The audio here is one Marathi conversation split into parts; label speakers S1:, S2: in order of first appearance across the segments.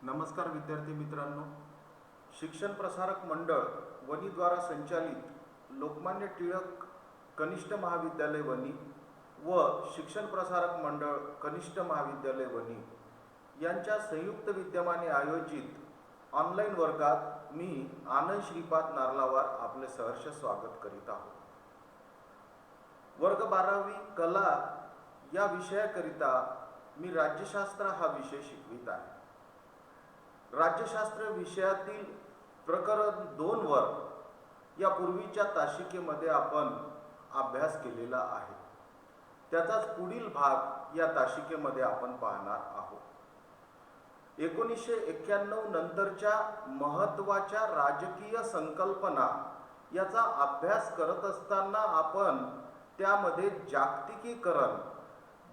S1: नमस्कार विद्यार्थी मित्रांनो, शिक्षण प्रसारक मंडळ वनी द्वारा संचालित लोकमान्य टिळक कनिष्ठ महाविद्यालय वनी व शिक्षण प्रसारक मंडळ कनिष्ठ महाविद्यालय वनी यांच्या संयुक्त विद्यमाने आयोजित ऑनलाईन वर्गात मी आनंद श्रीपाद नारलावार आपले सहर्ष स्वागत करीत आहोत। वर्ग 12वी कला या विषयाकरिता मी राज्यशास्त्र हा विषय शिकवित आहे। राज्यशास्त्र विषयातील प्रकरण 2 वर या पूर्वीच्या तासिकेमध्ये आपण अभ्यास केलेला आहे। त्याचाच पुढील भाग या तासिकेमध्ये आपण पाहणार आहोत। 1991 नंतरच्या महत्त्वाच्या राजकीय संकल्पना याचा अभ्यास करत असताना आपण त्यामध्ये जागतिकीकरण,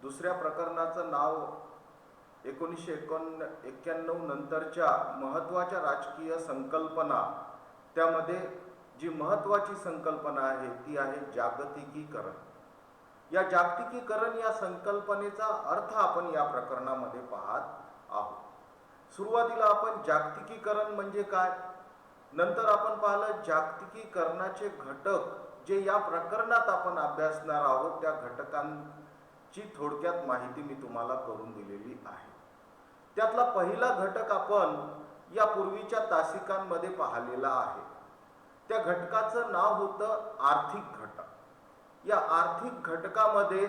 S1: दुसऱ्या प्रकरणाचं नाव 1991 नंतरच्या महत्त्वाच्या राजकीय संकल्पना, त्यामध्ये जी महत्त्वाची संकल्पना आहे ती आहे जागतिकीकरण। या जागतिकीकरण या संकल्पनेचा अर्थ आपण या प्रकरणामध्ये पाहत आहोत। सुरुवातीला आपण जागतिकीकरण म्हणजे काय, नंतर आपण पाहिलं जागतिकीकरणाचे घटक जे या प्रकरणात आपण अभ्यासणार आहोत, त्या घटकांची थोडक्यात माहिती मी तुम्हाला करून दिलेली आहे। त्यातला पहिला घटक आपण या पूर्वीच्या तासिकांमध्ये पाहिलेला आहे। त्या घटकाचं नाव होतं आर्थिक घटक। या आर्थिक घटकामध्ये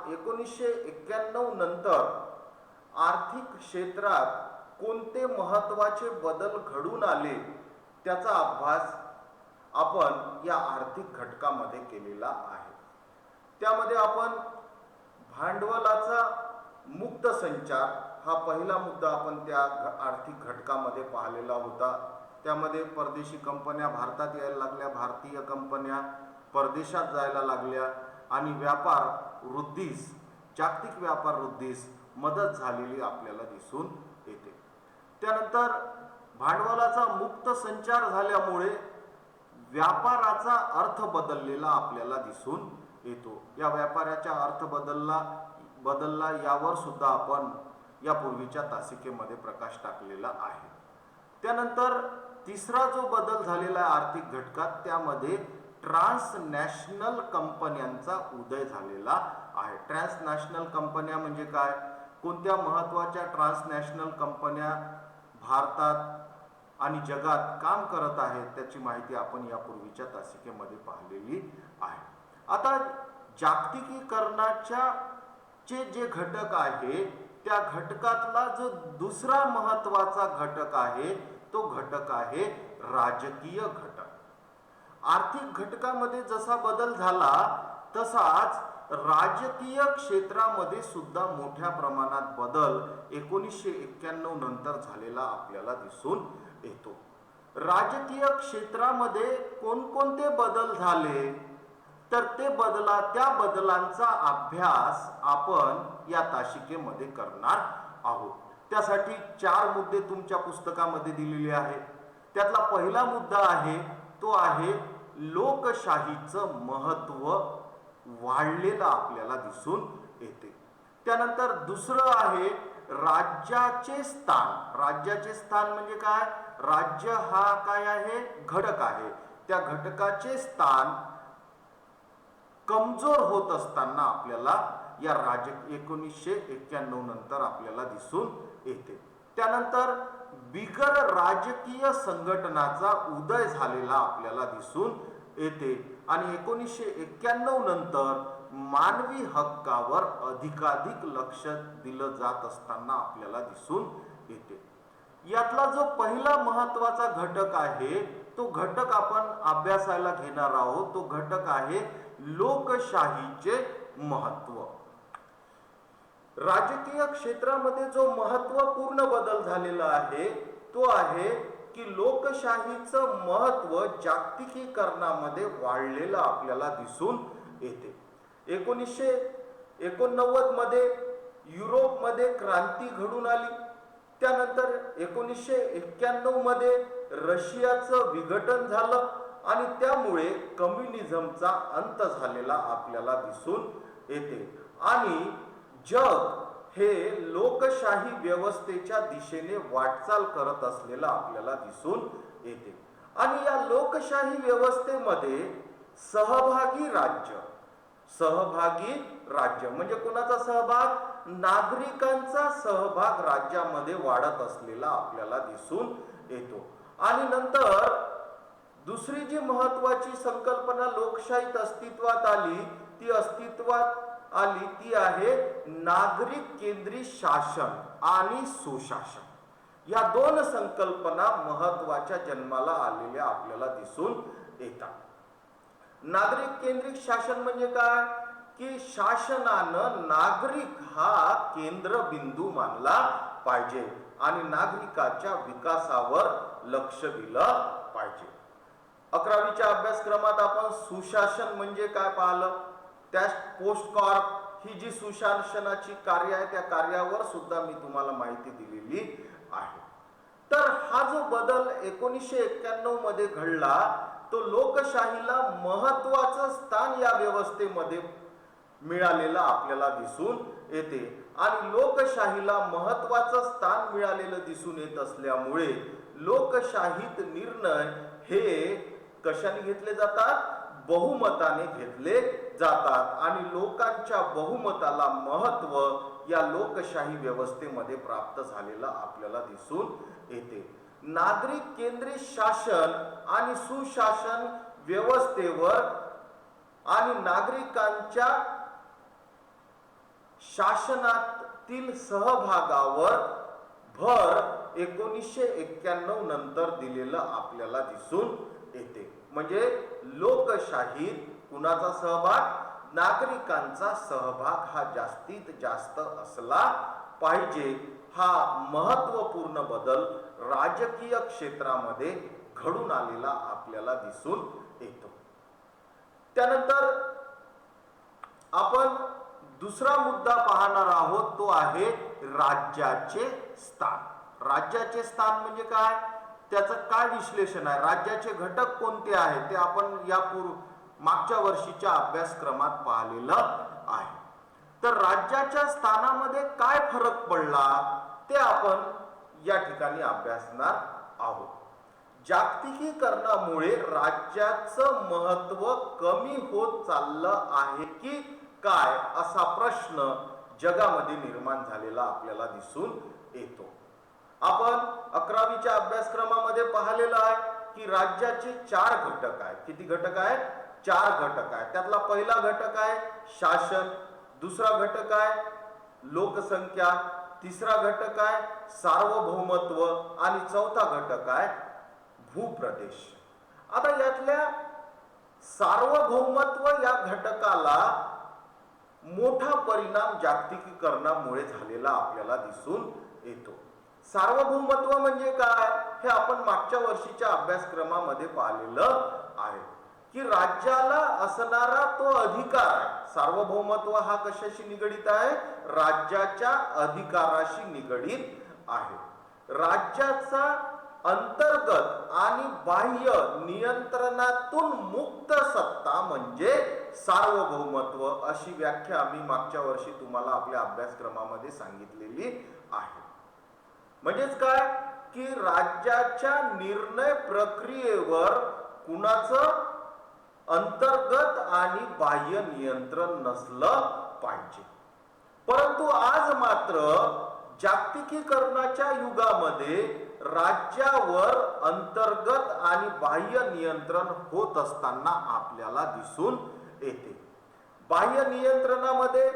S1: 1991 नंतर आर्थिक क्षेत्रात कोणते महत्त्वाचे बदल घडून आले त्याचा अभ्यास आपण या आर्थिक घटकामध्ये केलेला आहे। त्यामध्ये आपण भांडवलाचा मुक्त संचार हा पहिला मुद्दा आपण त्या आर्थिक घटकामध्ये पाहिलेला होता। त्यामध्ये परदेशी कंपन्या भारतात यायला लागल्या, भारतीय कंपन्या परदेशात जायला लागल्या आणि व्यापार वृद्धीस, जागतिक व्यापार वृद्धीस मदत झालेली आपल्याला दिसून येते। त्यानंतर भांडवलाचा मुक्त संचार झाल्यामुळे व्यापाराचा अर्थ बदललेला आपल्याला दिसून येतो। या व्यापाराचा अर्थ बदलला यावर सुद्धा आपण या पूर्वीच्या तासिकेमध्ये प्रकाश टाकलेला आहे। त्यानंतर तिसरा जो बदल झालेला आर्थिक घटकात, त्यामध्ये ट्रान्सनॅशनल कंपन्यांचा उदय झालेला आहे। ट्रान्सनॅशनल कंपन्या म्हणजे काय, कोणत्या महत्त्वाच्या ट्रान्सनॅशनल कंपन्या भारतात आणि जगात काम करत आहेत त्याची माहिती आपण या पूर्वीच्या तासिकेमध्ये पाहिलेली आहे। आता जागतिकीकरणाच्या जे घटक आहे त्या घटकातला जो दुसरा महत्त्वाचा घटक आहे तो घटक आहे राजकीय घटक। आर्थिक घटकामध्ये जसा बदल झाला तसाच राजकीय क्षेत्रामध्ये सुद्धा मोठ्या प्रमाणात बदल 1991 नंतर झालेला आपल्याला दिसून येतो। राजकीय क्षेत्रामध्ये कोणकोणते बदल झाले तर त्या बदलांचा अभ्यास आपण या तासिकेमध्ये करणार आहोत। त्यासाठी 4 मुद्दे तुमच्या पुस्तकामध्ये दिलेले आहेत। त्यातला पहिला मुद्दा आहे तो आहे लोकशाहीचं महत्त्व वाढलेलं आपल्याला दिसून येते। त्यानंतर दुसरं आहे राज्याचे स्थान। राज्याचे स्थान म्हणजे काय, राज्य हा काय आहे, घटक आहे। त्या घटकाचे स्थान कमजोर होत असताना आपल्याला या 1991 नंतर आपल्याला दिसून येते। त्यानंतर बिगर राजकीय संघटनाचा उदय झालेला आपल्याला दिसून येते आणि 1991 नंतर मानवी हक्कावर अधिकाधिक लक्ष दिलं जात असताना आपल्याला दिसून येते। यातला जो पहिला महत्त्वाचा घटक आहे तो घटक आपण अभ्यासाला घेणार आहोत, तो घटक आहे लोकशाहीचे महत्त्व। राजकीय क्षेत्रामध्ये जो महत्त्वपूर्ण बदल झालेला आहे तो आहे की लोकशाहीचं महत्त्व जागतिकीकरणामध्ये वाढलेलं आपल्याला दिसून येते। 1989 मध्ये युरोपमध्ये क्रांती घडून आली। त्यानंतर 1991 मध्ये रशियाचं विघटन झालं आणि त्यामुळे कम्युनिझमचा अंत झालेला आपल्याला दिसून येते आणि जग हे लोकशाही व्यवस्थेच्या दिशेने वाटचाल करत असलेलं आपल्याला दिसून येते. आणि या लोकशाही व्यवस्थेमध्ये सहभागी राज्य म्हणजे कोणाचा सहभाग? नागरिकांचा सहभाग राज्यामध्ये वाढत असलेला आपल्याला दिसून येतो. आणि नंतर दुसरी जी महत्वाची संकल्पना लोकशाहीत अस्तित्वात आली ती आहे नागरिक केंद्रित शासन आणि सुशासन. या दोन संकल्पना महत्वाच्या जन्माला आलेल्या आपल्याला दिसून येतात. नागरिक केंद्रित शासन म्हणजे काय? की शासनानं नागरिक हा केंद्रबिंदू मानला पाहिजे आणि नागरिकाच्या विकासावर लक्ष दिलं पाहिजे. 11वीच्या अभ्यासक्रमात आपण सुशासन म्हणजे काय पाहिलं. त्या पोस्टकॉर्प ही जी सुशासनाची कार्य आहे त्या कार्यावर सुद्धा मी तुम्हाला माहिती दिलेली आहे. तर हा जो बदल 1991 मध्ये घडला तो लोकशाहीला महत्वाचं स्थान या व्यवस्थेमध्ये मिळालेलं आपल्याला दिसून येते. आणि लोकशाहीला महत्वाचं स्थान मिळालेलं दिसून येत असल्यामुळे लोकशाहीत निर्णय हे कशाने घेतले जातात? बहुमताने घेतले जातात. आणि लोकांच्या बहुमताला महत्व या लोकशाही व्यवस्थेमध्ये प्राप्त झालेलं आपल्याला दिसून येते. नागरिक केंद्रित शासन आणि सुशासन व्यवस्थेवर आणि नागरिकांच्या शासनातील सहभागावर भर 1991 नंतर दिलेलं आपल्याला दिसून येते. म्हणजे लोकशाहीत कुणाचा सहभाग? नागरिकांचा सहभाग हा जास्तीत जास्त असला पाहिजे. हा महत्वपूर्ण बदल राजकीय क्षेत्रामध्ये घडून आलेला आपल्याला दिसून येतो. त्यानंतर आपण दुसरा मुद्दा पाहणार आहोत तो आहे राज्याचे स्थान. राज्याचे स्थान म्हणजे काय? त्याचं काय विश्लेषण आहे? राज्याचे घटक कोणते आहेत ते आपण मागच्या वर्षीच्या अभ्यासक्रमात पाहिलेलं आहे. तर राज्याच्या स्थानामध्ये काय फरक पडला ते आपण या ठिकाणी अभ्यासणार आहोत. जागतिकीकरणामुळे राज्याचं महत्व कमी होत चाललं आहे की काय असा प्रश्न जगामध्ये निर्माण झालेला आपल्याला दिसून येतो. आपण 11वीच्या अभ्यासक्रमामध्ये पाहिलेलं आहे की राज्याचे 4 घटक आहेत. किती घटक आहेत? 4 घटक आहेत. त्यातला पहिला घटक आहे शासन, दुसरा घटक आहे लोकसंख्या, तिसरा घटक आहे सार्वभौमत्व आणि चौथा घटक आहे भूप्रदेश. आता यातल्या सार्वभौमत्व या घटकाला मोठा परिणाम जागतिकीकरणामुळे झालेला आपल्याला दिसून येतो. सार्वभौमत्व म्हणजे काय हे आपण मागच्या वर्षीच्या अभ्यासक्रमामध्ये पाहिलेलं आहे की राज्याला असणारा तो अधिकार आहे. सार्वभौमत्व हा कशाशी निगडित आहे? राज्याच्या अधिकाराशी निगडित आहे. राज्याचा अंतर्गत आणि बाह्य नियंत्रणातून मुक्त सत्ता म्हणजे सार्वभौमत्व अशी व्याख्या आम्ही मागच्या वर्षी तुम्हाला आपल्या अभ्यासक्रमामध्ये सांगितलेली आहे. म्हणजेच काय की राज्याच्या निर्णय प्रक्रियेवर कुणाचं अंतर्गत आणि बाह्य नियंत्रण नसलं पाहिजे. परंतु आज मात्र जागतिकीकरणाच्या युगामध्ये राज्यावर अंतर्गत आणि बाह्य नियंत्रण होत असताना आपल्याला दिसून येते. बाह्य नियंत्रणामध्ये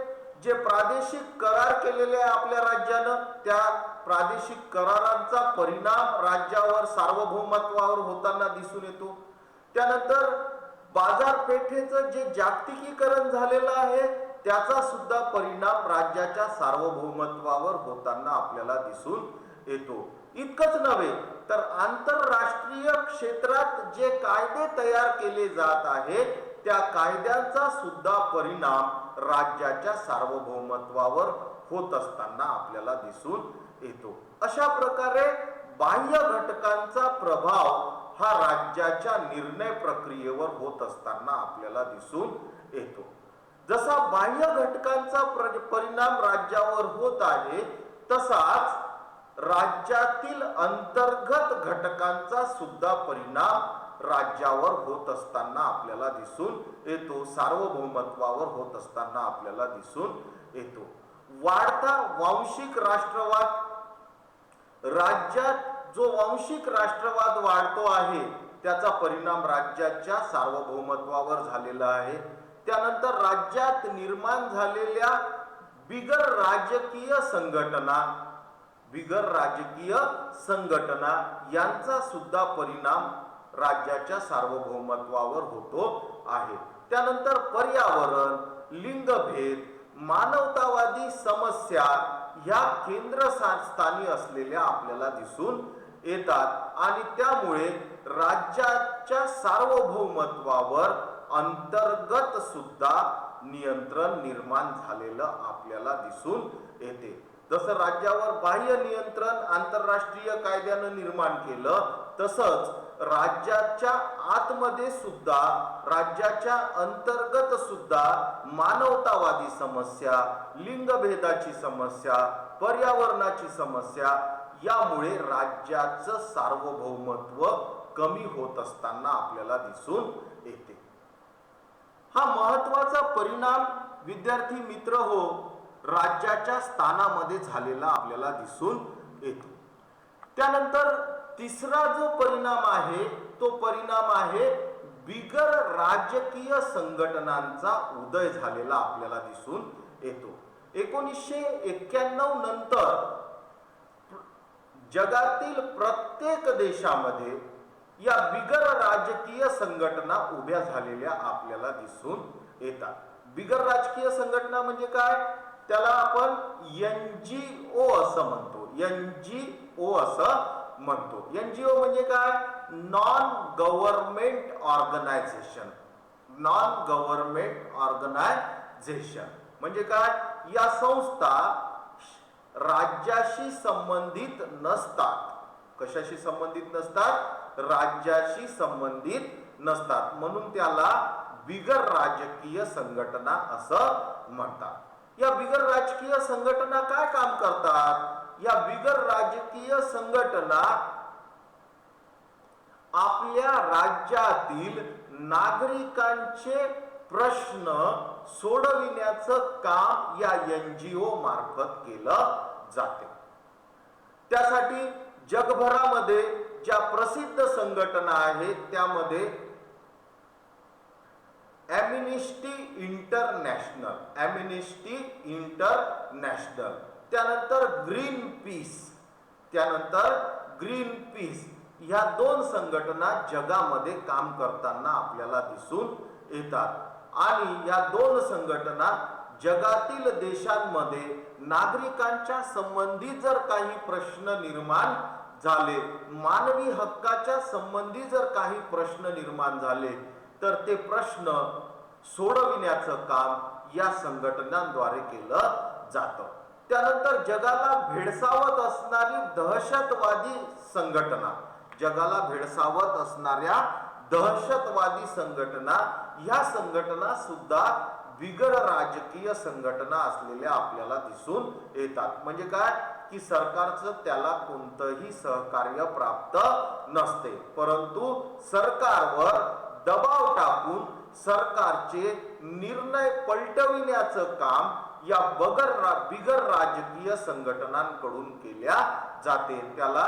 S1: जे प्रादेशिक करार केलेले आहे आपल्या राज्यानं त्या प्रादेशिक करारांचा परिणाम राज्यावर सार्वभौमत्वावर होताना दिसून येतो. त्यानंतर बाजारपेठेचं जे जागतिकीकरण झालेलं आहे त्याचा सुद्धा परिणाम राज्याच्या सार्वभौमत्वावर होताना आपल्याला दिसून येतो. इतकंच नव्हे तर आंतरराष्ट्रीय क्षेत्रात जे कायदे तयार केले जात आहेत त्या कायद्यांचा सुद्धा परिणाम राज्याच्या सार्वभौमत्वावर होत असताना आपल्याला दिसून येतो. अशा प्रकारे बाह्य घटकांचा प्रभाव हा राज्याच्या निर्णय प्रक्रियेवर होत असताना आपल्याला दिसून येतो. जसा बाह्य घटकांचा परिणाम राज्यावर होत आहे, तसाच राज्यातील अंतर्गत घटकांचा सुद्धा परिणाम राज्यावर होत असताना आपल्याला दिसून येतो, सार्वभौमत्वावर होत असताना आपल्याला दिसून येतो. वाढता वांशिक राष्ट्रवाद, राज्यात जो वांशिक राष्ट्रवाद वाढतो आहे त्याचा परिणाम राज्याच्या सार्वभौमत्वावर झालेला आहे. त्यानंतर राज्यात निर्माण झालेल्या बिगर राजकीय संघटना यांचा सुद्धा परिणाम राज्याच्या सार्वभौमत्वावर होतो आहे. त्यानंतर पर्यावरण, लिंगभेद, मानवतावादी समस्या ह्या केंद्रस्थानी असलेल्या आपल्याला दिसून येतात आणि त्यामुळे राज्याच्या सार्वभौमत्वावर अंतर्गत सुद्धा नियंत्रण निर्माण झालेलं आपल्याला दिसून येते. जसं राज्यावर बाह्य नियंत्रण आंतरराष्ट्रीय कायद्यानं निर्माण केलं, तसंच राज्याच्या आतमध्ये सुद्धा, राज्याच्या अंतर्गत सुद्धा मानवतावादी समस्या, लिंगभेदाची समस्या, पर्यावरणाची समस्या यामुळे राज्याचं सार्वभौमत्व कमी होत असताना आपल्याला दिसून येते. हा महत्वाचा परिणाम विद्यार्थी मित्र हो राज्याच्या स्थानामध्ये झालेला आपल्याला दिसून येतो. त्यानंतर तिसरा जो परिणाम आहे तो परिणाम आहे बिगर राजकीय संघटनांचा उदय झालेला आपल्याला दिसून येतो. 1991 नंतर जगातील प्रत्येक देशामध्ये या बिगर राजकीय संघटना उभ्या झालेल्या आपल्याला दिसून येतात. बिगर राजकीय संघटना म्हणजे काय? त्याला आपण NGO असं म्हणतो. NGO असं म्हणतो. NGO म्हणजे काय? Non government organisation. Non government organisation म्हणजे काय? या संस्था राज्याशी संबंधित नसतात. कशाशी संबंधित नसतात? राज्याशी संबंधित नसतात, म्हणून त्याला बिगर राजकीय संघटना असं म्हणतात. या बिगर राजकीय संघटना काय काम करतात? या बिगर राजकीय संघटना आपल्या राज्यातील नागरिकांचे प्रश्न सोडविण्याचं काम या NGO मार्फत केलं जाते. त्यासाठी जगभरामध्ये ज्या प्रसिद्ध संघटना आहेत त्यामध्ये ॲम्नेस्टी इंटरनॅशनल, त्यानंतर ग्रीन पीस ह्या दोन संघटना जगामध्ये काम करताना आपल्याला दिसून येतात. आणि या दोन संघटना जगातील देशांमध्ये नागरिकांच्या संबंधी जर काही प्रश्न निर्माण झाले, मानवी हक्काच्या संबंधी जर काही प्रश्न निर्माण झाले, तर ते प्रश्न सोडविण्याचं काम या संघटनांद्वारे केलं जातं. त्यानंतर जगाला भेडसावत असणारी दहशतवादी संघटना, जगाला भेडसावत असणाऱ्या दहशतवादी संघटना, ह्या संघटना सुद्धा बिगर राजकीय संघटना असलेल्या आपल्याला दिसून येतात. म्हणजे काय की सरकारचं त्याला कोणतंही सहकार्य प्राप्त नसते, परंतु सरकारवर दबाव टाकून सरकारचे निर्णय पलटविण्याचं काम या बिगर राजकीय संघटनांकडून केल्या जाते. त्याला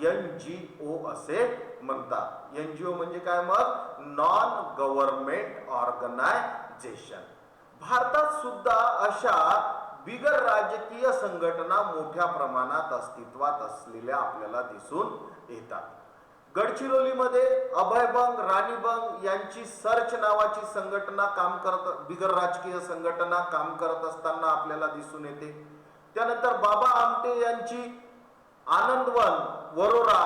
S1: NGO असे म्हणतात. NGO म्हणजे काय? मग नॉन गव्हर्नमेंट ऑर्गनायझेशन. भारतात सुद्धा अशा बिगर राजकीय संघटना मोठ्या प्रमाणात अस्तित्वात असलेल्या आपल्याला दिसून येतात. गडचिरोलीमध्ये अभयबंग, राणीबंग यांची सर्च नावाची संघटना काम करत, बिगर राजकीय संघटना काम करत असताना आपल्याला दिसून येते. त्यानंतर बाबा आमटे यांची आनंदवन, वरोरा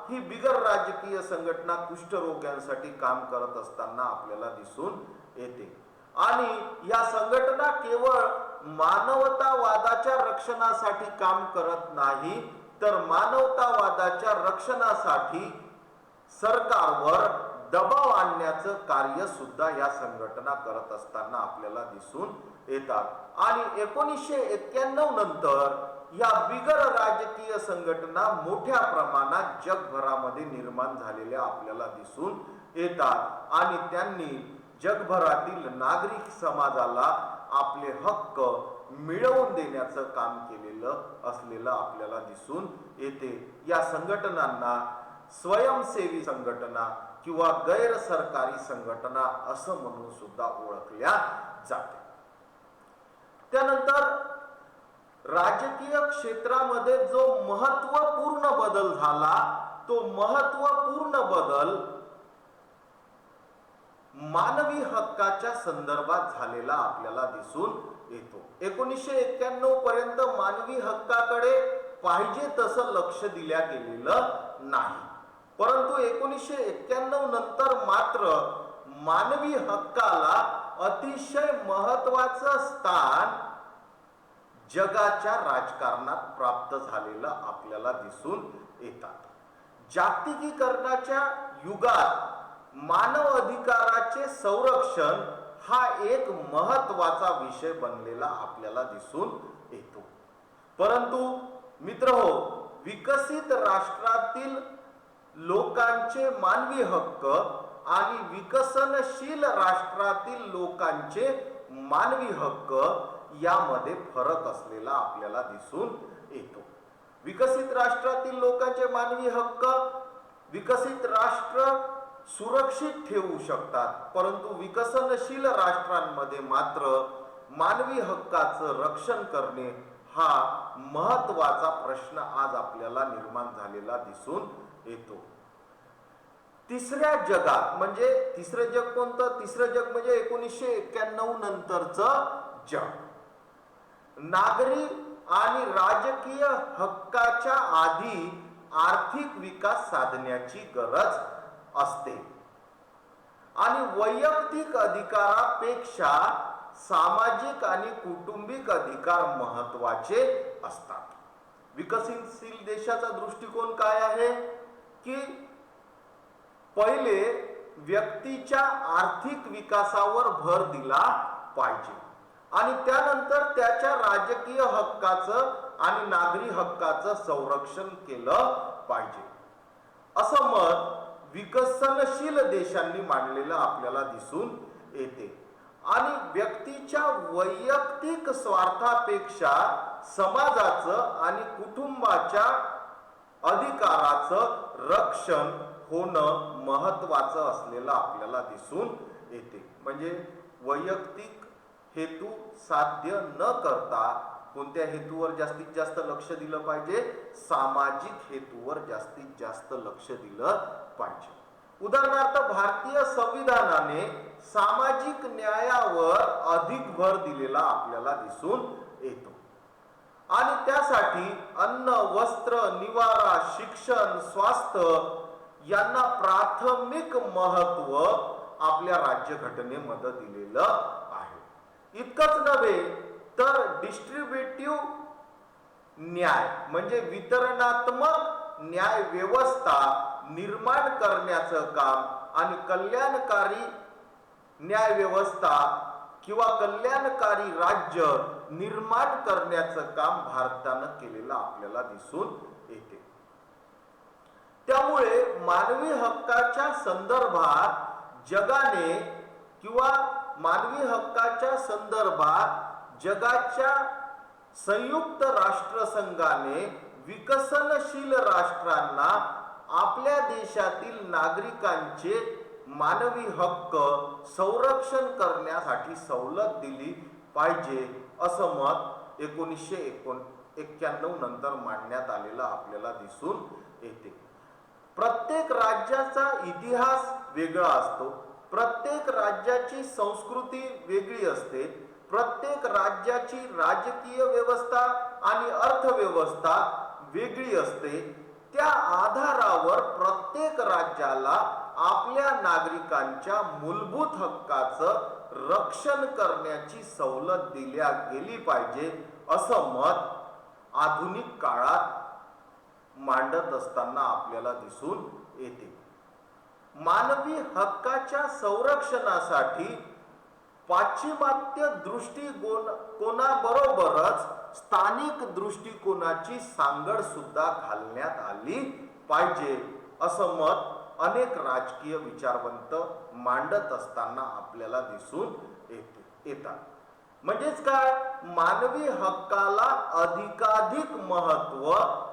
S1: ही बिगर राजकीय संघटना कुष्ठरोग्यांसाठी काम करत असताना आपल्याला दिसून येते. आणि या संघटना केवळ मानवतावादाच्या रक्षणासाठी काम करत नाही, तर मानवतावादाच्या रक्षणासाठी सरकारवर दबाव आणण्याचं कार्य सुद्धा या संघटना करत असताना आपल्याला दिसून येतात। आणि 1991 नंतर या बिगर राजकीय संघटना मोठ्या प्रमाणात जगभरामध्ये निर्माण झालेल्या आपल्याला दिसून येतात आणि त्यांनी जगभरातील नागरिक समाजाला आपले हक्क मिळवून देण्याचं काम केलेलं असलेलं आपल्याला दिसून येते। या संघटनांना स्वयंसेवी संघटना किंवा गैर सरकारी संघटना असं म्हणून सुद्धा ओळखल्या जाते। त्यानंतर राजकीय क्षेत्रामध्ये जो महत्त्वपूर्ण बदल झाला तो महत्त्वपूर्ण बदल मानवी हक्काच्या संदर्भात झालेला आपल्याला दिसून येतो। 1991 पर्यंत मानवी हक्काकडे पाहिजे तसं लक्ष दिल्या गेलेलं नाही, परंतु 1991 नंतर मात्र मानवी हक्काला अतिशय महत्त्वाचं स्थान जगाच्या राजकारणात प्राप्त झालेलं आपल्याला दिसून येतात। जागतिकीकरणाच्या युगात मानव अधिकाराचे संरक्षण हा एक महत्त्वाचा विषय बनलेला आपल्याला दिसून येतो। परंतु मित्रहो, विकसित राष्ट्रातील लोकांचे मानवी हक्क आणि विकसनशील राष्ट्रातील लोकांचे मानवी हक्क यामध्ये फरक असलेला आपल्याला दिसून येतो। विकसित राष्ट्रातील लोकांचे मानवी हक्क विकसित राष्ट्र सुरक्षित ठेवू शकतात, परंतु विकसनशील राष्ट्रांमध्ये मात्र मानवी हक्काचं रक्षण करणे हा महत्त्वाचा प्रश्न आज आपल्याला निर्माण झालेला दिसून येतो। तिसऱ्या जगात म्हणजे तिसरं जग कोणतं? तिसरं जग म्हणजे 1991 नंतरचं जग। नागरी आणि राजकीय हक्काच्या आधी आर्थिक विकास साधण्याची गरज असते आणि वैयक्तिक अधिकारापेक्षा सामाजिक आणि कौटुंबिक अधिकार महत्त्वाचे असतात। विकसनशील देशाचा दृष्टिकोन काय आहे की पहिले व्यक्तीच्या आर्थिक विकासावर भर दिला पाहिजे आणि त्यानंतर त्याच्या राजकीय हक्काचं आणि नागरी हक्काचं संरक्षण केलं पाहिजे, असं मत विकसनशील देशांनी मांडलेलं आपल्याला दिसून येते। आणि व्यक्तीच्या वैयक्तिक स्वार्थापेक्षा समाजाचं आणि कुटुंबाच्या अधिकाराचं रक्षण होणं महत्त्वाचं असलेलं आपल्याला दिसून येते। म्हणजे वैयक्तिक हेतू साध्य न करता कोणत्या हेतूवर जास्तीत जास्त लक्ष दिलं पाहिजे? सामाजिक हेतूवर जास्तीत जास्त लक्ष दिलं पाहिजे। उदाहरणार्थ भारतीय संविधानाने सामाजिक न्यायावर अधिक भर दिलेला आपल्याला दिसून येतो आणि त्यासाठी अन्न, वस्त्र, निवारा, शिक्षण, स्वास्थ्य यांना प्राथमिक महत्त्व आपल्या राज्यघटनेमध्ये दिलेलं आहे। इतकंच नव्हे तर डिस्ट्रीब्युटिव्ह न्याय म्हणजे वितरणात्मक न्याय व्यवस्था निर्माण करण्याचं काम आणि कल्याणकारी न्याय व्यवस्था किंवा कल्याणकारी राज्य निर्माण करण्याचं काम भारतानं केलेलं आपल्याला दिसून येते। त्यामुळे मानवी हक्काच्या संदर्भात जगाने किंवा मानवी हक्काच्या संदर्भात जगाच्या संयुक्त राष्ट्रसंघाने विकसनशील राष्ट्रांना आपल्या देशातील नागरिकांचे मानवी हक्क संरक्षण करण्यासाठी सवलत दिली पाहिजे असं मत 1991 नंतर मांडण्यात आलेलं आपल्याला दिसून येते। प्रत्येक राज्याचा इतिहास वेगळा असतो, प्रत्येक राज्याची संस्कृती वेगळी असते, प्रत्येक राज्याची राजकीय व्यवस्था आणि अर्थव्यवस्था वेगळी असते। त्या आधारावर प्रत्येक राज्याला आपल्या नागरिकांच्या मूलभूत हक्काचं रक्षण करण्याची सवलत दिल्या गेली पाहिजे असं मत आधुनिक काळात मांडत असताना आपल्याला दिसून येते। मानवी हक्काच्या संरक्षणासाठी पाश्चिमात्य दृष्टिकोनाबरोबरच स्थानिक दृष्टिकोनाची सांगड सुद्धा घालण्यात आली पाहिजे, असं मत अनेक राजकीय विचारवंत मांडत असताना आपल्याला दिसून येतात. म्हणजेच काय, मानवी हक्काला अधिकाधिक महत्व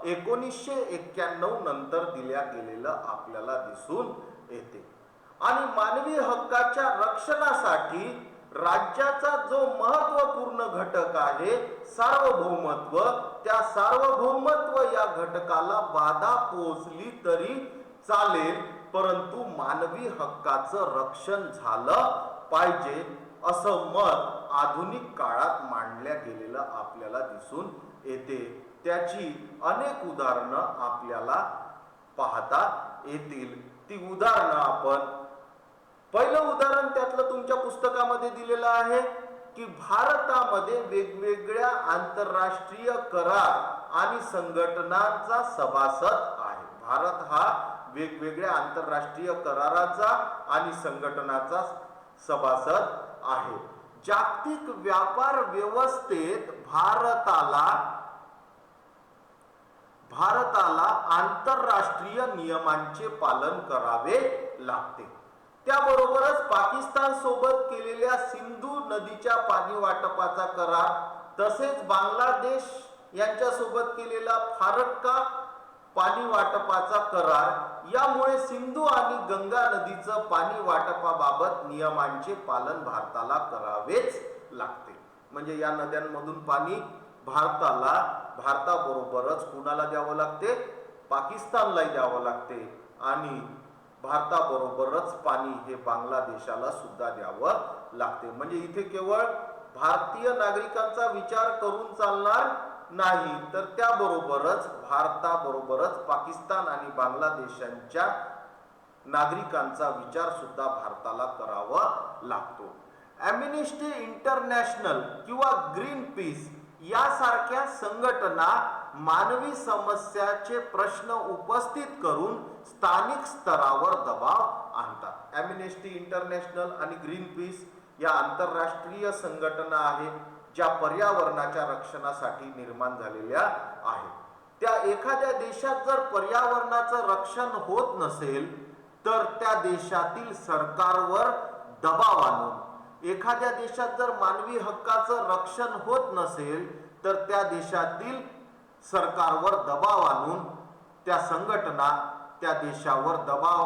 S1: 1991 नंतर दिल्या गेलेलं आपल्याला दिसून येते. आणि मानवी हक्काच्या रक्षणासाठी राज्याचा जो महत्वपूर्ण घटक आहे सार्वभौमत्व, त्या सार्वभौमत्व या घटकाला बाधा पोहोचली तरी चालेल, परंतु मानवी हक्काचं रक्षण झालं पाहिजे, असं मत आधुनिक काळात मांडल्या गेलेलं आपल्याला दिसून येते. त्याची अनेक उदाहरणं आपल्याला पाहता येतील. ती उदाहरणं आपण, पहिलं उदाहरण त्यातलं तुमच्या पुस्तकामध्ये दिलेलं आहे की भारतामध्ये वेगवेगळ्या आंतरराष्ट्रीय करार आणि संघटनांचा सभासद आहे. भारत हा वेगवेगळ्या आंतरराष्ट्रीय कराराचा आणि संघटनाचा सभासद आहे. जागतिक व्यापार व्यवस्थेत भारताला आंतरराष्ट्रीय नियमांचे पालन करावे लागते. त्याबरोबरच पाकिस्तान सोबत केलेल्या सिंधू नदीच्या पाणी वाटपाचा करार, तसेच बांगलादेश यांच्या सोबत केलेला फारक्का पाणी वाटपाचा करार, यामुळे सिंधू आणि गंगा नदीचं पाणी वाटपाबाबत नियमांचे पालन भारताला करावेच लागते. म्हणजे या नद्यांमधून पाणी भारताबरोबरच कुणाला द्यावं लागते, पाकिस्तानलाही द्यावं लागते, आणि भारताबरोबरच पाणी हे बांगलादेशाला सुद्धा द्यावं लागते. म्हणजे इथे केवळ भारतीय नागरिकांचा विचार करून चालणार नाही, तर त्याबरोबरच भारताबरोबरच पाकिस्तान आणि बांगलादेशांच्या नागरिकांचा विचार सुद्धा भारताला करावा लागतो. ॲम्नेस्टी इंटरनॅशनल किंवा ग्रीन पीस यासारख्या संघटना मानवी समस्याचे प्रश्न उपस्थित करून स्थानिक स्तरावर दबाव आणतात. ॲम्नेस्टी इंटरनॅशनल आणि ग्रीन पीस या आंतरराष्ट्रीय संघटना आहेत ज्या पर्यावरणाच्या रक्षणासाठी निर्माण झालेल्या आहेत. त्या एखाद्या देशात जर पर्यावरणाचं रक्षण होत नसेल तर त्या देशातील सरकारवर दबाव आणून, एखाद्या देशात जर मानवी हक्काचं रक्षण होत नसेल तर त्या देशातील सरकारवर दबाव आणून त्या संघटना त्या देशावर दबाव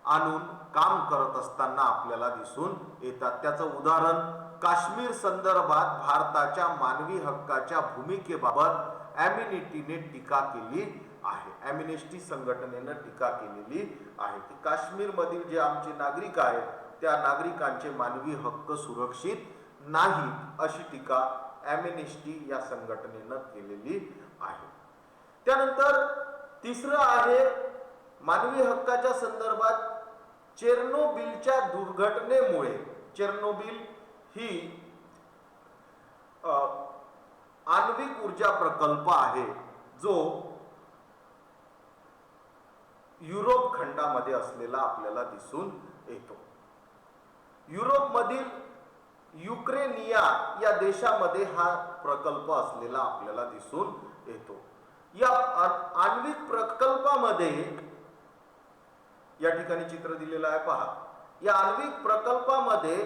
S1: आणून काम करत असताना आपल्याला दिसून येतात. त्याचं उदाहरण काश्मीर संदर्भात भारताच्या मानवी हक्काच्या भूमिकेबाबत ॲम्नेस्टीने टीका केली आहे. ॲम्नेस्टी संघटनेनं टीका केलेली आहे की काश्मीरमधील जे आमचे नागरिक आहेत त्या नागरिकांचे मानवी हक्क सुरक्षित नाहीत, अशी टीका ॲम्नेस्टी या संघटनेनं केलेली आहे. त्यानंतर तिसरं आहे मानवी हक्काच्या संदर्भात चेर्नोबिलच्या दुर्घटनेमुळे, चेर्नोबिल ही आण्विक ऊर्जा प्रकल्प आहे जो युरोप खंडामध्ये असलेला आपल्याला दिसून येतो. युरोपमधील युक्रेनिया या देशामध्ये हा प्रकल्प असलेला आपल्याला दिसून येतो. या आण्विक प्रकल्पामध्ये, या ठिकाणी चित्र दिलेलं आहे पहा, या आण्विक प्रकल्पामध्ये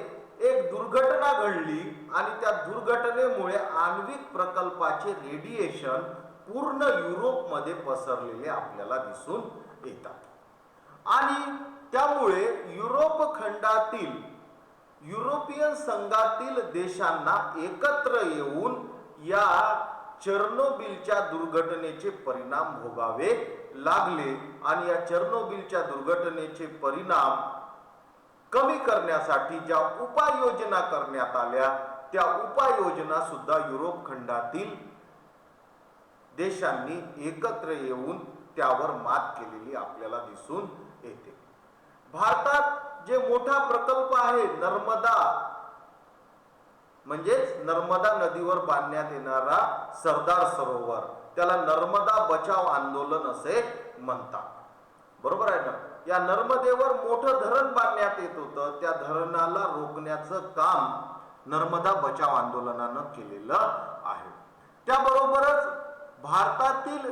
S1: एक दुर्घटना घडली आणि त्या दुर्घटनेमुळे आण्विक प्रकल्पाचे रेडिएशन पूर्ण युरोपमध्ये पसरलेले आपल्याला दिसून येतात. आणि त्यामुळे युरोप खंडातील युरोपियन संघातील देशांना एकत्र येऊन या चेर्नोबिलच्या दुर्घटनेचे परिणाम भोगावे लागले. आणि या चेर्नोबिलच्या दुर्घटनेचे परिणाम कमी करण्यासाठी ज्या उपाययोजना करण्यात आल्या त्या उपाययोजना सुद्धा युरोप खंडातील देशांनी एकत्र येऊन त्यावर मात केलेली आपल्याला दिसून येते. भारतात जे मोठा प्रकल्प आहे नर्मदा, म्हणजेच नर्मदा नदीवर बांधण्यात येणारा सरदार सरोवर, त्याला नर्मदा बचाव आंदोलन असे म्हणतात, बरोबर आहे ना. या नर्मदेवर मोठं धरण बांधण्यात येत होतं, त्या धरणाला रोखण्याचं काम नर्मदा बचाव आंदोलनानं केलेलं आहे. त्याबरोबरच भारतातील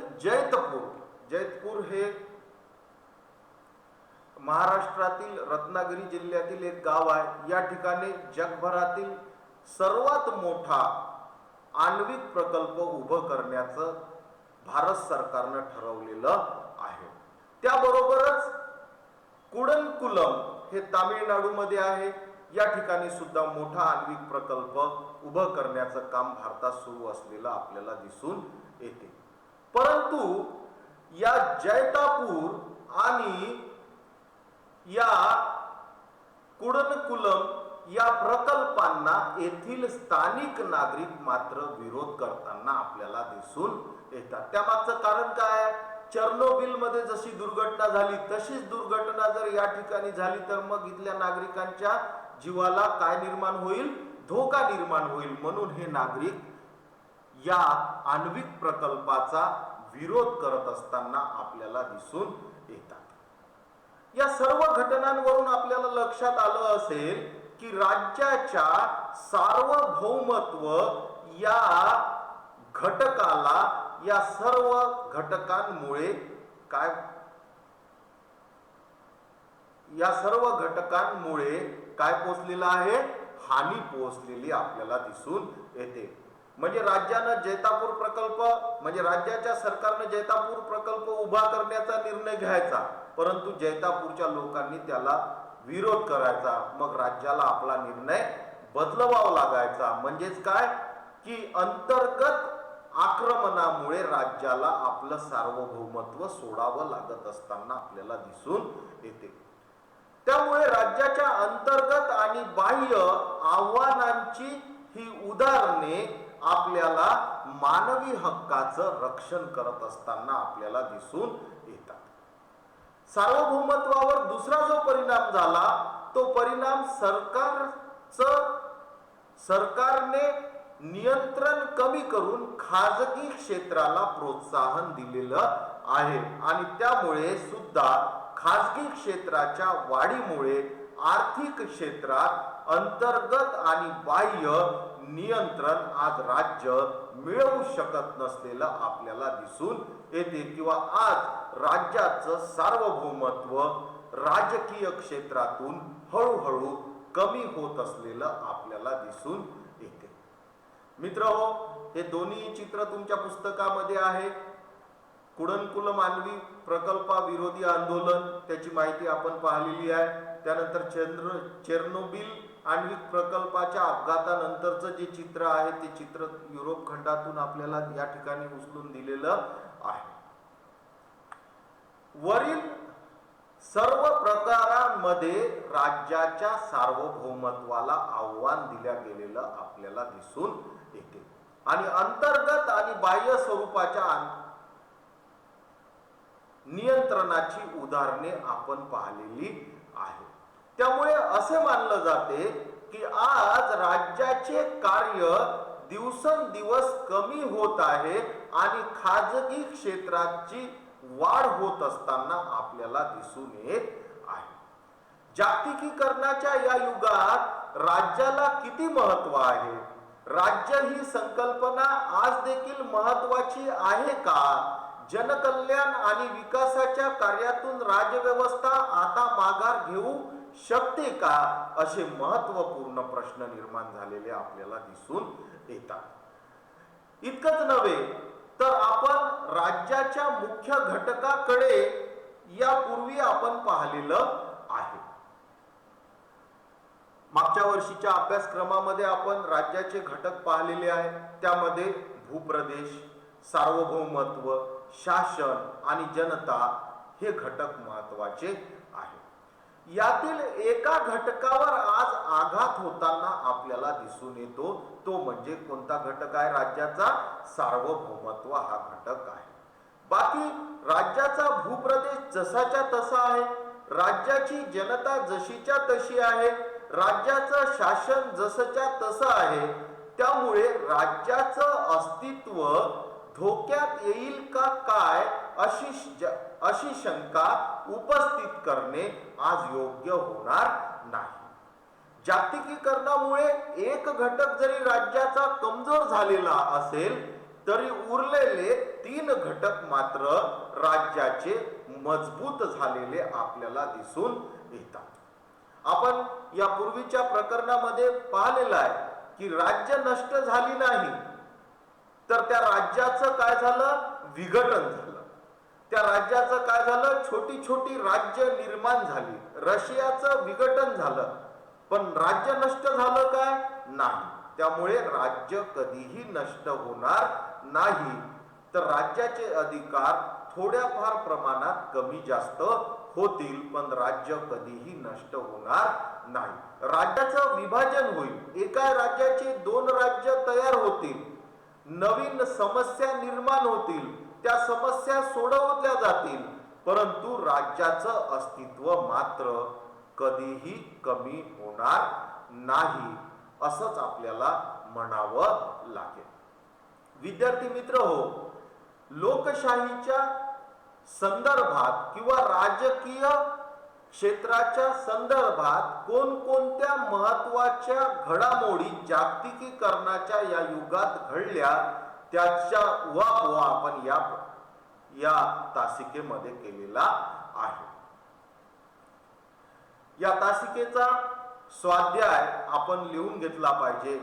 S1: जैतपूर हे महाराष्ट्रातील रत्नागिरी जिल्ह्यातील एक गाव आहे. या ठिकाणी जगभरातील सर्वात मोठा आण्विक प्रकल्प उभं करण्याचं भारत सरकारनं ठरवलेलं आहे. त्याबरोबरच कुडनकुलम हे तामिळनाडूमध्ये आहे. या ठिकाणी सुद्धा मोठा आण्विक प्रकल्प उभं करण्याचं काम भारतात सुरू असलेलं आपल्याला दिसून येते. परंतु या जैतापूर आणि या कुडनकुलम या प्रकल्पांना येथील स्थानिक नागरिक मात्र विरोध करताना आपल्याला दिसून येतात. त्यामागचं कारण काय? चर्नोबिल मध्ये जशी दुर्घटना झाली तशीच दुर्घटना जर या ठिकाणी झाली तर मग इथल्या नागरिकांच्या जीवाला काय निर्माण होईल? धोका निर्माण होईल. म्हणून हे नागरिक या आण्विक प्रकल्पाचा विरोध करत असताना आपल्याला दिसून येतात. या सर्व घटनांवरून आपल्याला लक्षात आलं असेल की राज्याच्या सार्वभौमत्व या घटकाला, या सर्व घटकांमुळे काय पोचलेलं आहे? हानी पोहोचलेली आपल्याला दिसून येते. म्हणजे राज्यानं जैतापूर प्रकल्प, म्हणजे राज्याच्या सरकारने जैतापूर प्रकल्प उभा करण्याचा निर्णय घ्यायचा, परंतु जैतापूरच्या लोकांनी त्याला विरोध करायचा. मग राज्याला आपला निर्णय बदलवावा लागायचा. म्हणजेच काय की अंतर्गत आक्रमणामुळे राज्याला आपलं सार्वभौमत्व सोडावं लागत असताना आपल्याला दिसून येते. त्यामुळे राज्याच्या अंतर्गत आणि बाह्य आव्हानांची ही उदाहरणे आपल्याला मानवी हक्काचं रक्षण करत असताना आपल्याला दिसून येतात. सार्वभौमत्वावर दुसरा जो परिणाम झाला तो परिणाम सरकारने नियंत्रण कमी करून खाजगी क्षेत्राला प्रोत्साहन दिलेलं आहे. आणि त्यामुळे सुद्धा खाजगी क्षेत्राच्या वाढीमुळे आर्थिक क्षेत्रात अंतर्गत आणि बाह्य नियंत्रण आज राज्य मिळवू शकत नसलेलं आपल्याला दिसून येते. किंवा आज राज्याचं सार्वभौमत्व राजकीय क्षेत्रातून हळूहळू कमी होत असलेलं आपल्याला दिसून येते. मित्रहो, हे दोन्ही चित्र तुमच्या पुस्तकामध्ये आहे. कुडनकुलम आण्विक प्रकल्पाविरोधी आंदोलन, त्याची माहिती आपण पाहिलेली आहे. त्यानंतर चेर्नोबिल आण्विक प्रकल्पाच्या अपघातानंतरचं जे चित्र आहे ते चित्र युरोप खंडातून आपल्याला या ठिकाणी उचलून दिलेलं आहे. वरील सर्व प्रकारांमध्ये राज्याच्या सार्वभौमत्वाला आव्हान दिल्या गेलेलं आपल्याला दिसून येते. आणि अंतर्गत आणि बाह्य स्वरूपाच्या नियंत्रणाची उदाहरणे आपण पाहिलेली आहे. त्यामुळे असे मानलं जाते की आज राज्याचे कार्य दिवसेंदिवस कमी होत आहे आणि खाजगी क्षेत्राची वाढ होत असताना आपल्याला दिसून येत आहे. जागतिकीकरणाच्या या युगात राज्याला किती महत्व आहे? राज्य ही संकल्पना आज देखील महत्वाची आहे का? जनकल्याण आणि विकासाच्या कार्यातून राज्यव्यवस्था आता माघार घेऊ शकते का? असे महत्वपूर्ण प्रश्न निर्माण झालेले आपल्याला दिसून येतात. इतकंच नव्हे तर आपण राज्याच्या मुख्य घटकाकडे यापूर्वी आपण पाहिलेलं आहे. मागच्या वर्षीच्या अभ्यासक्रमामध्ये आपण राज्याचे घटक पाहिलेले आहेत. त्यामध्ये भूप्रदेश, सार्वभौमत्व, शासन आणि जनता हे घटक महत्वाचे आहेत. यातील एका घटकावर आज आघात होताना आपल्याला दिसून येतो. तो म्हणजे कोणता घटक आहे? राज्याचा सार्वभौमत्व हा घटक आहे. बाकी राज्याचा भूप्रदेश जसाच्या तसा आहे, राज्याची जनता जशीच्या तशी आहे, राज्याचं शासन जसंच्या तसं आहे. त्यामुळे राज्याचं अस्तित्व धोक्यात येईल का काय अशी शंका उपस्थित करणे आज योग्य होणार नाही. जागतिकीकरणामुळे एक घटक जरी राज्याचा कमजोर झालेला असेल तरी उरलेले 3 घटक मात्र राज्याचे मजबूत झालेले आपल्याला दिसून येतात. आपण या पूर्वीच्या प्रकरणामध्ये पाहिलेलं आहे की राज्य नष्ट झाली नाही तर त्या राज्याचं काय झालं, विघटन झालं. त्या राज्याचं काय झालं, छोटी छोटी राज्य निर्माण झाली. रशियाचं विघटन झालं, पण राज्य नष्ट झालं काय, नाही. त्यामुळे राज्य कधीही नष्ट होणार नाही. तर राज्याचे अधिकार थोड्याफार प्रमाणात कमी जास्त होतील, पण राज्य कधीही नष्ट होणार नाही. राज्याचं विभाजन होईल, एका राज्याचे 2 राज्य तयार होतील, नवीन समस्या निर्माण होतील, त्या समस्या सोडवल्या जातील, परंतु राज्याचं अस्तित्व मात्र कधीही कमी होणार नाही, असंच आपल्याला म्हणावं लागेल. विद्यार्थी मित्र हो, लोकशाहीच्या संदर्भात किंवा राजकीय क्षेत्राच्या संदर्भात कोणकोणत्या महत्वाच्या घडामोडी जागतिकीकरणाच्या या युगात घडल्या त्याचा उहापोह आपण या तासिकेमध्ये केलेला आहे. या तासिकेचा स्वाध्याय आपण लिहून घेतला पाहिजे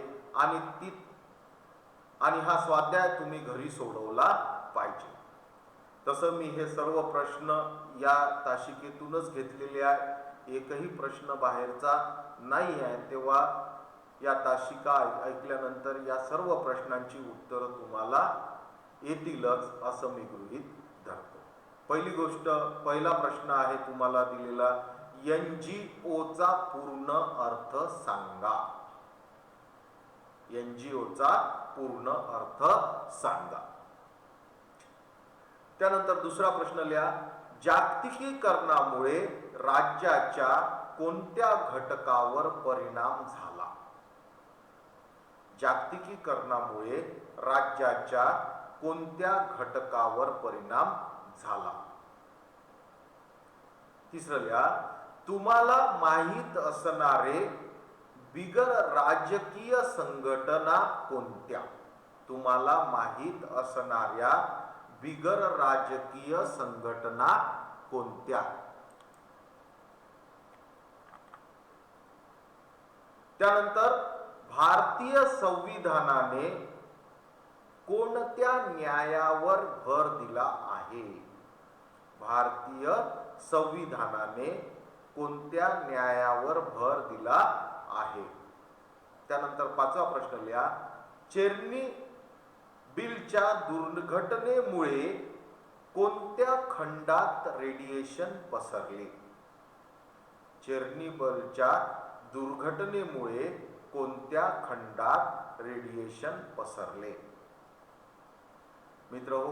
S1: आणि हा स्वाध्याय तुम्ही घरी सोडवला पाहिजे. तसं मी हे सर्व प्रश्न या तासिकेतूनच घेतलेले आहे, एकही प्रश्न बाहेरचा नाही आहे. तेव्हा या तासिका ऐकल्यानंतर या सर्व प्रश्नांची उत्तरं तुम्हाला येतीलच असं मी गृहीत धरतो. पहिला प्रश्न आहे तुम्हाला दिलेला, NGO चा पूर्ण अर्थ सांगा. NGO चा पूर्ण अर्थ सांगा. त्यानंतर दुसरा प्रश्न लिहा, जागतिकीकरणामुळे राज्याच्या कोणत्या घटकावर परिणाम झाला. जागतिकीकरणामुळे राज्याच्या कोणत्या घटकावर परिणाम झाला. तिसरं लिहा, तुम्हाला माहित असणारे बिगर राजकीय संघटना कोणत्या. तुम्हाला माहित असणाऱ्या बिगर राजकीय संघटना कोणत्या. त्यानंतर भारतीय संविधानाने कोणत्या न्यायावर भर दिला आहे. भारतीय संविधानाने कोणत्या न्यायावर भर दिला आहे. त्यानंतर पाचवा प्रश्न लिहा, चेर्नोबिलच्या दुर्घटनेमुळे कोणत्या खंडात रेडिएशन पसरले. चेर्नोबिलच्या दुर्घटनेमुळे कोणत्या खंडात रेडिएशन पसरले. मित्रहो,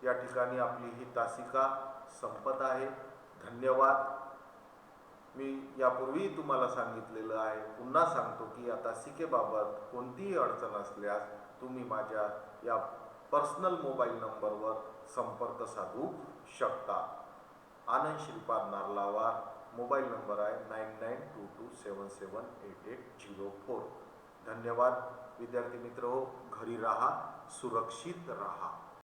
S1: या ठिकाणी आपली ही तासिका संपत आहे. धन्यवाद. मी यापूर्वी तुम्हाला सांगितलेलं आहे, पुन्हा सांगतो की या तासिकेबाबत कोणतीही अडचण असल्यास तुम्ही माझ्या या पर्सनल मोबाईल नंबरवर संपर्क साधू शकता. आनंद श्रीपाद नारलावार मोबाईल नंबर आहे 9922778804. धन्यवाद. विद्यार्थी मित्र हो, घरी राहा, सुरक्षित राहा.